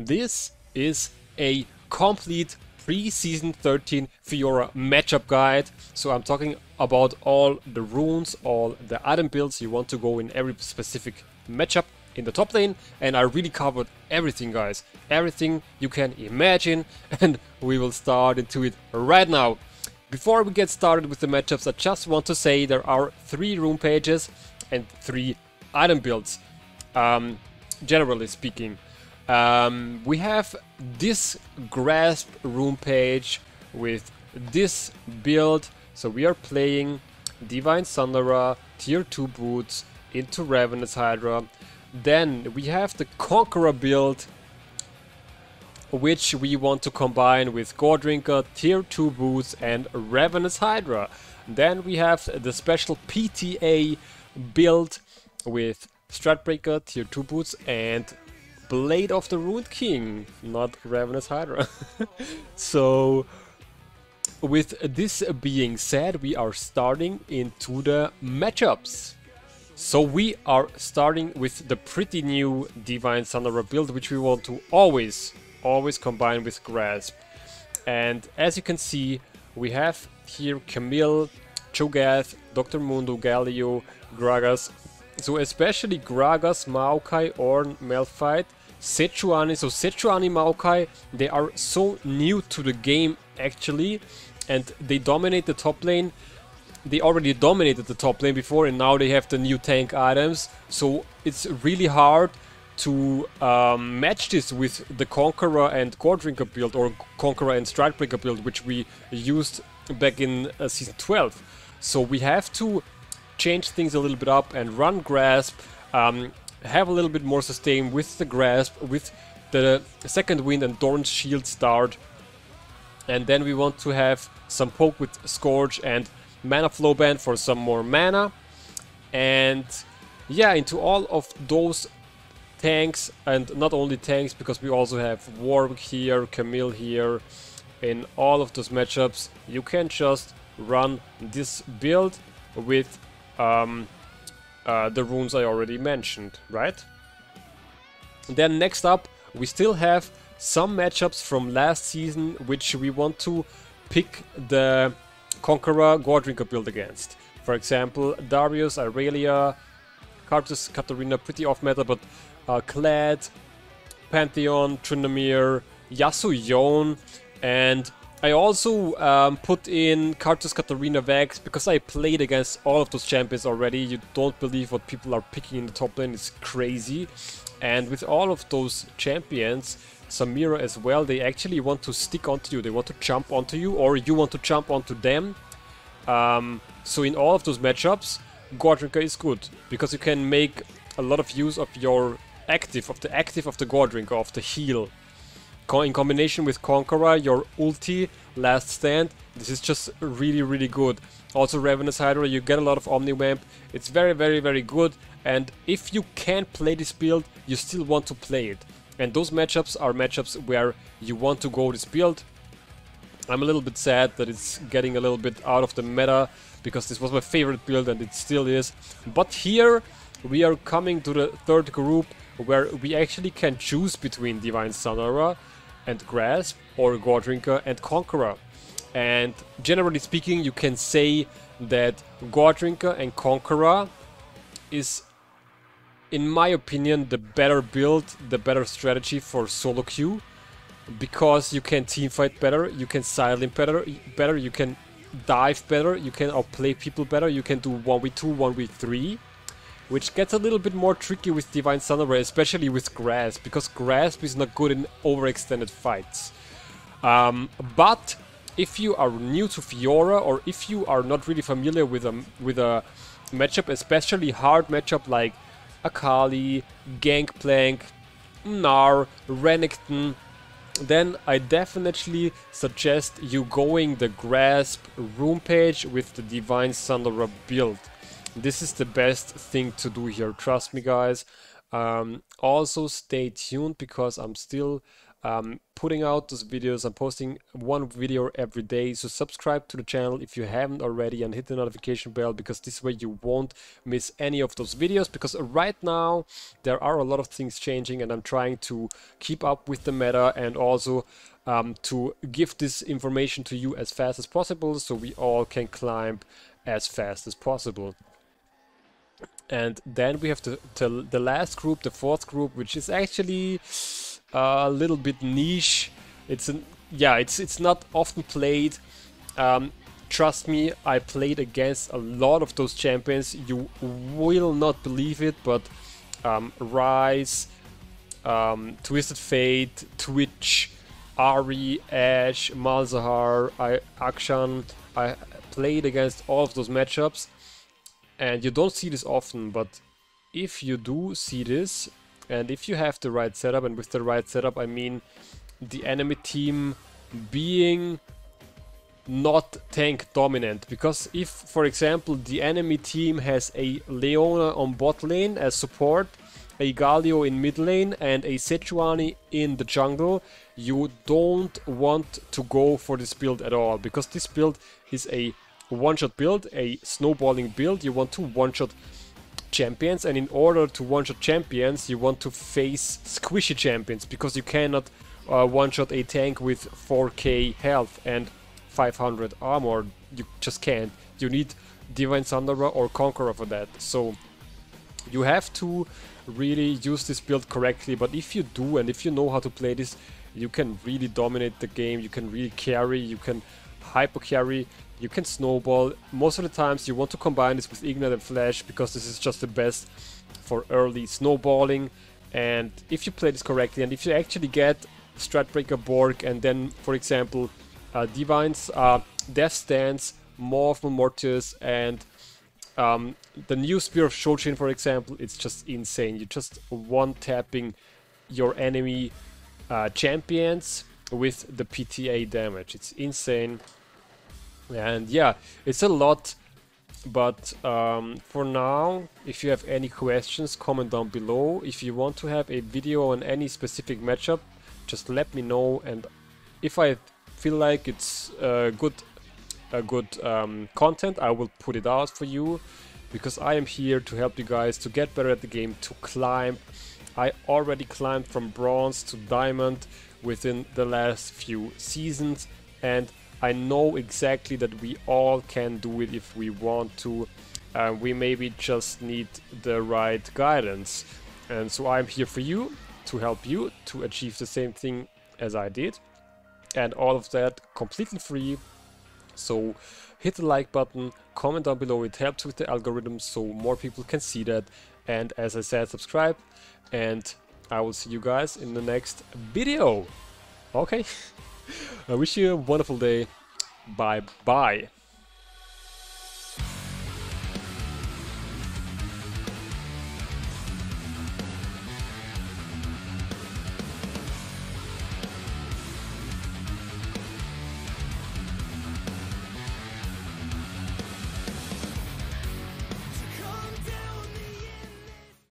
This is a complete Preseason 13 Fiora matchup guide. So I'm talking about all the runes, all the item builds you want to go in every specific matchup in the top lane, and I really covered everything, guys. Everything you can imagine, and we will start into it right now. Before we get started with the matchups, I just want to say there are 3 rune pages and 3 item builds, generally speaking. We have this grasp rune page with this build, so we are playing Divine Sunderer, tier 2 boots into Ravenous Hydra. Then we have the Conqueror build, which we want to combine with Goredrinker, tier 2 boots and Ravenous Hydra. Then we have the special PTA build with Stratbreaker, tier 2 boots and Blade of the Ruined King, not Ravenous Hydra. So with this being said, we are starting into the matchups. So we are starting with the pretty new Divine Sunderer build, which we want to always combine with Grasp. And as you can see, we have here Camille, Cho'Gath, Dr. Mundo, Galio, Gragas. So especially Gragas, Maokai, Ornn, Malphite, Sejuani. So Sejuani, Maokai, they are so new to the game actually, and they dominate the top lane. They already dominated the top lane before, and now they have the new tank items. So it's really hard to match this with the Conqueror and Goredrinker build, or Conqueror and Stratbreaker build, which we used back in Season 12. So we have to change things a little bit up and run Grasp, have a little bit more sustain with the Grasp, with the Second Wind and Doran's Shield start. And then we want to have some poke with Scourge and Mana Flow Band for some more mana. And yeah, into all of those tanks, and not only tanks, because we also have Warwick here, Camille here. In all of those matchups, you can just run this build with the runes I already mentioned, right? Then next up, we still have some matchups from last season, which we want to pick the Conqueror Goredrinker build against. For example, Darius, Irelia, Karthus, Katarina, pretty off meta, but Kled, Pantheon, Tryndamere, Yasuo, Yone, and I also put in Karthus, Katarina, Vex, because I played against all of those champions already. You don't believe what people are picking in the top lane, it's crazy. And with all of those champions, Samira as well, they actually want to stick onto you, they want to jump onto you, or you want to jump onto them. So in all of those matchups, Goredrinker is good, because you can make a lot of use of your active, of the Goredrinker, of the heal. In combination with Conqueror, your ulti, Last Stand, this is just really good. Also Ravenous Hydra, you get a lot of Omni-Vamp, it's very good, and if you can't play this build, you still want to play it. And those matchups are matchups where you want to go this build. I'm a little bit sad that it's getting a little bit out of the meta, because this was my favorite build and it still is. But here we are coming to the third group, where we actually can choose between Divine Sunderer and Grasp, or Goredrinker and Conqueror. And generally speaking, you can say that Goredrinker and Conqueror is, in my opinion, the better build, the better strategy for solo queue, because you can teamfight better, you can silent better, you can dive better, you can outplay people better, you can do 1v2, 1v3, which gets a little bit more tricky with Divine Sunderer, especially with Grasp, because Grasp is not good in overextended fights. But if you are new to Fiora, or if you are not really familiar with a matchup, especially hard matchup like Akali, Gangplank, Gnar, Renekton, then I definitely suggest you going the Grasp rune page with the Divine Sunderer build. This is the best thing to do here, trust me guys. Also stay tuned, because I'm still putting out those videos. I'm posting one video every day, so subscribe to the channel if you haven't already and hit the notification bell, because this way you won't miss any of those videos, because right now there are a lot of things changing and I'm trying to keep up with the meta and also to give this information to you as fast as possible so we all can climb as fast as possible. And then we have the last group, the fourth group, which is actually a little bit niche. It's not often played. Trust me, I played against a lot of those champions. You will not believe it, but Rise, Twisted Fate, Twitch, Ari, Ashe, Malzahar, Akshan. I played against all of those matchups. And you don't see this often, but if you do see this, and if you have the right setup, and with the right setup I mean the enemy team being not tank dominant, because if, for example, the enemy team has a Leona on bot lane as support, a Galio in mid lane and a Sejuani in the jungle, you don't want to go for this build at all, because this build is a one-shot build, a snowballing build. You want to one-shot champions, and in order to one-shot champions you want to face squishy champions, because you cannot one-shot a tank with 4k health and 500 armor. You just can't. You need Divine Thunderer or Conqueror for that. So you have to really use this build correctly, but if you do and if you know how to play this, you can really dominate the game. You can really carry, you can hyper carry, you can snowball. Most of the times you want to combine this with Ignite and Flash, because this is just the best for early snowballing. And if you play this correctly, and if you actually get Stratbreaker Borg, and then, for example, Divines, Death Stance, Morphle Mortis, and the new Spear of Shojin, for example, it's just insane. You're just one-tapping your enemy champions with the PTA damage. It's insane. And yeah, it's a lot, but for now, if you have any questions, comment down below. If you want to have a video on any specific matchup, just let me know, and if I feel like it's good content, I will put it out for you, because I am here to help you guys to get better at the game, to climb. I already climbed from bronze to diamond within the last few seasons, and I know exactly that we all can do it if we want to. We maybe just need the right guidance. And so I'm here for you, to help you to achieve the same thing as I did. And all of that completely free. So hit the like button, comment down below, it helps with the algorithm so more people can see that. And as I said, subscribe, and I will see you guys in the next video. Okay. I wish you a wonderful day. Bye bye.